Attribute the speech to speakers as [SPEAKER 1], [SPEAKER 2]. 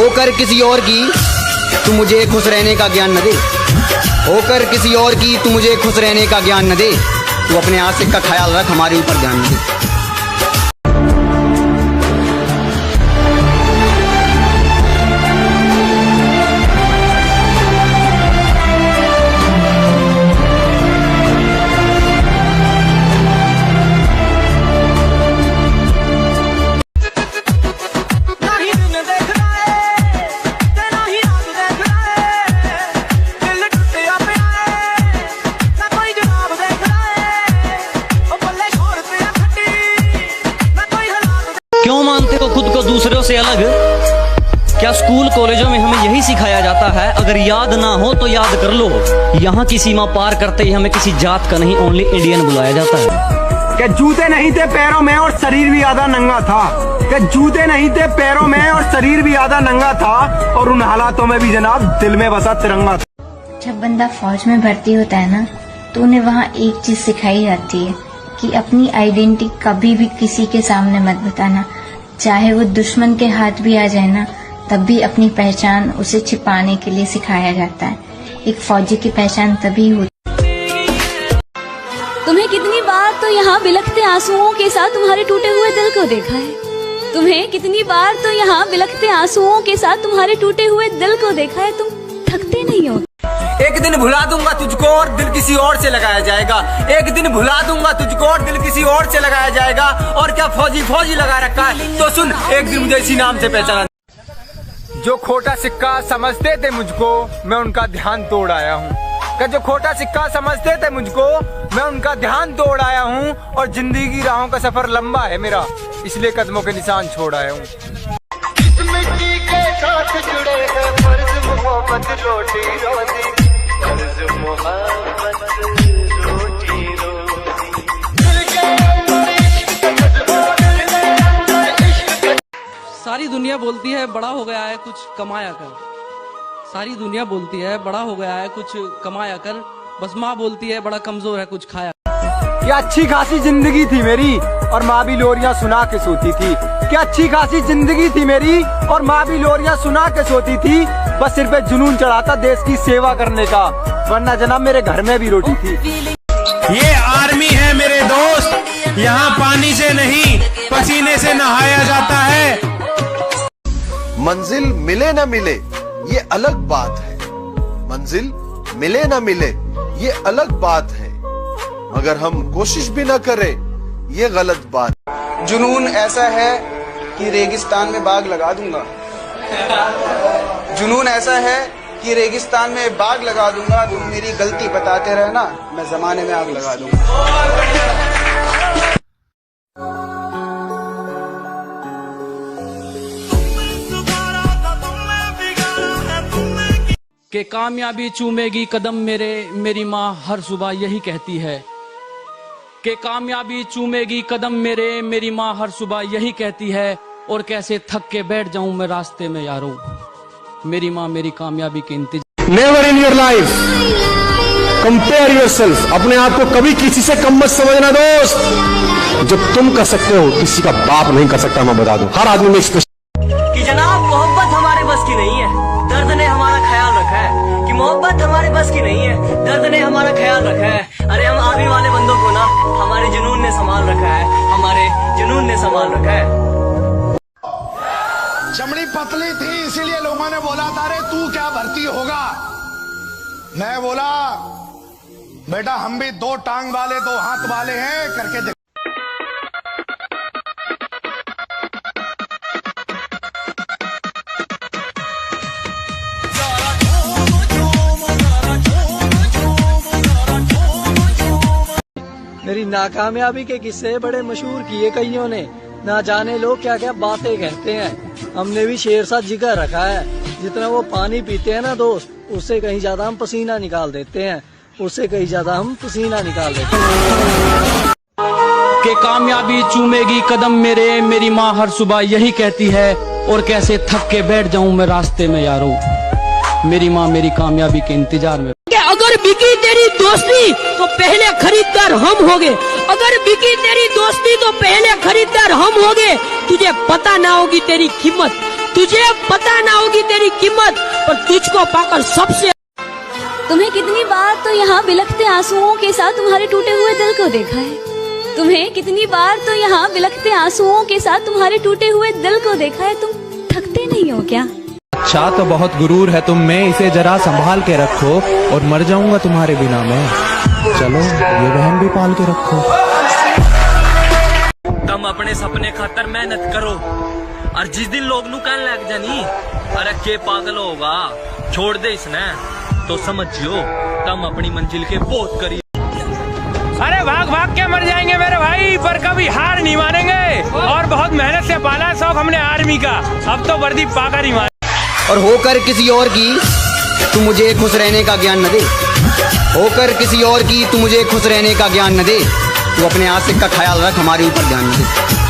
[SPEAKER 1] होकर किसी और की तू मुझे खुश रहने का ज्ञान न दे, होकर किसी और की तू मुझे खुश रहने का ज्ञान न दे, तू अपने आशिक का ख्याल रख, हमारे ऊपर ध्यान न दे।
[SPEAKER 2] क्यों मानते हो खुद को दूसरों से अलग? क्या स्कूल कॉलेजों में हमें यही सिखाया जाता है, अगर याद ना हो तो याद कर लो? यहाँ की सीमा पार करते ही हमें किसी जात का नहीं, ओनली इंडियन बुलाया जाता है।
[SPEAKER 3] क्या जूते नहीं थे पैरों में और शरीर भी आधा नंगा था? क्या जूते नहीं थे पैरों में और शरीर भी आधा नंगा था? और उन हालातों में भी जनाब दिल में बसा तिरंगा था।
[SPEAKER 4] जब बंदा फौज में भर्ती होता है ना, तो उन्हें वहाँ एक चीज सिखाई जाती है कि अपनी आइडेंटिटी कभी भी किसी के सामने मत बताना, चाहे वो दुश्मन के हाथ भी आ जाए ना, तब भी अपनी पहचान उसे छिपाने के लिए सिखाया जाता है। एक फौजी की पहचान तभी होती।
[SPEAKER 5] तुम्हें कितनी बार तो यहाँ बिलखते आंसुओं के साथ तुम्हारे टूटे हुए दिल को देखा है, तुम्हें कितनी बार तो यहाँ बिलखते आंसुओं के साथ तुम्हारे टूटे हुए दिल को देखा है, तुम थकते नहीं हो।
[SPEAKER 6] एक दिन भुला दूंगा तुझको और दिल किसी और से लगाया जाएगा, एक दिन भुला दूंगा तुझको और दिल किसी और से लगाया जाएगा। और क्या फौजी फौजी लगा रखा है, तो सुन एक दिन मुझे इसी नाम से पहचाना।
[SPEAKER 3] जो खोटा सिक्का समझते थे मुझको, मैं उनका ध्यान तोड़ आया हूँ। क्या जो खोटा सिक्का समझते थे मुझको, मैं उनका ध्यान तोड़ आया हूँ। और जिंदगी की राहों का सफर लंबा है मेरा, इसलिए कदमों के निशान छोड़ आया हूँ।
[SPEAKER 7] मिट्टी के साथ जुड़े हैं फर्ज मोहब्बत रोटी रोटी, फर्ज मोहब्बत रोटी रोटी।
[SPEAKER 2] सारी दुनिया बोलती है बड़ा हो गया है कुछ कमाया कर, सारी दुनिया बोलती है बड़ा हो गया है कुछ कमाया कर, बस माँ बोलती है बड़ा कमजोर है कुछ खाया।
[SPEAKER 3] क्या अच्छी खासी जिंदगी थी मेरी और माँ भी लोरियां सुना के सोती थी। क्या अच्छी खासी जिंदगी थी मेरी और माँ भी लोरियां सुना के सोती थी। बस सिर पे जुनून चढ़ाता देश की सेवा करने का, वरना जनाब मेरे घर में भी रोटी थी।
[SPEAKER 8] ये आर्मी है मेरे दोस्त, यहाँ पानी से नहीं पसीने से नहाया जाता है।
[SPEAKER 7] मंजिल मिले न मिले ये अलग बात है, मंजिल मिले न मिले ये अलग बात है, मगर हम कोशिश भी न करें ये गलत बात।
[SPEAKER 9] जुनून ऐसा है कि रेगिस्तान में बाग लगा दूंगा, जुनून ऐसा है कि रेगिस्तान में बाग लगा दूंगा। तुम मेरी गलती बताते रहना, मैं जमाने में आग लगा दूंगा।
[SPEAKER 2] कि कामयाबी चूमेगी कदम मेरे, मेरी माँ हर सुबह यही कहती है। कि कामयाबी चूमेगी कदम मेरे, मेरी माँ हर सुबह यही कहती है। और कैसे थक के बैठ जाऊं मैं रास्ते में यारों, मेरी माँ मेरी कामयाबी के इंतजार।
[SPEAKER 8] Never in your life compare yourself, अपने आप को कभी किसी से कम मत समझना दोस्त। जो तुम कर सकते हो किसी का बाप नहीं कर सकता, मैं बता दूं। हर आदमी में
[SPEAKER 2] कि जनाब मोहब्बत हमारे बस की नहीं है, दर्द ने हमारा ख्याल रखा है। कि मोहब्बत हमारे बस की नहीं है, दर्द ने हमारा ख्याल रखा है। अरे हम आर्मी वाले बंदों को ना हमारे जुनून ने संभाल रखा है, हमारे जुनून ने संभाल रखा है।
[SPEAKER 8] चमड़ी पतली थी इसीलिए लोगों ने बोला था रे तू क्या भर्ती होगा। मैं बोला बेटा हम भी दो टांग वाले दो हाथ वाले हैं, करके देख।
[SPEAKER 10] मेरी नाकामयाबी के किस्से बड़े मशहूर किए कईयों ने, ना जाने लोग क्या क्या बातें कहते हैं। हमने भी शेर सा जिगर रखा है, जितना वो पानी पीते हैं ना दोस्त, उससे कहीं ज्यादा हम पसीना निकाल देते हैं, उससे कहीं ज्यादा हम पसीना निकाल देते हैं।
[SPEAKER 2] कि कामयाबी चूमेगी कदम मेरे, मेरी माँ हर सुबह यही कहती है। और कैसे थक के बैठ जाऊं मैं रास्ते में यारों, मेरी माँ मेरी कामयाबी के इंतजार में।
[SPEAKER 11] अगर बिकी तेरी दोस्ती तो पहले खरीदार हम होंगे, अगर बिकी तेरी दोस्ती तो पहले खरीदार हम होंगे। तुझे पता ना होगी तेरी कीमत, तुझे पता ना होगी तेरी कीमत, पर तुझको पाकर सबसे।
[SPEAKER 5] तुम्हें कितनी बार तो यहाँ बिलखते आंसुओं के साथ तुम्हारे टूटे हुए दिल को देखा है। तुम्हें कितनी बार तो यहाँ बिलखते आंसुओं के साथ तुम्हारे टूटे हुए दिल को देखा है। तुम थकते नहीं हो क्या?
[SPEAKER 12] अच्छा तो बहुत गुरूर है तुम में, इसे जरा संभाल के रखो और मर जाऊंगा तुम्हारे बिना मैं। चलो ये बहन भी पाल के रखो।
[SPEAKER 2] तुम अपने सपने खातर मेहनत करो, और जिस दिन लोग नु कहने लग जानी अरे के पागल होगा छोड़ दे इसने, तो समझियो तुम अपनी मंजिल के बहुत करीब।
[SPEAKER 13] अरे भाग भाग के मर जाएंगे मेरे भाई, पर कभी हार नहीं मानेंगे। और बहुत मेहनत से पाला है शौक हमने आर्मी का, अब तो वर्दी पाकर ही मार।
[SPEAKER 1] और होकर किसी और की तू मुझे खुश रहने का ज्ञान न दे, होकर किसी और की तू मुझे खुश रहने का ज्ञान न दे। तू अपने आशिक का ख्याल रख, हमारे ऊपर ध्यान न दे।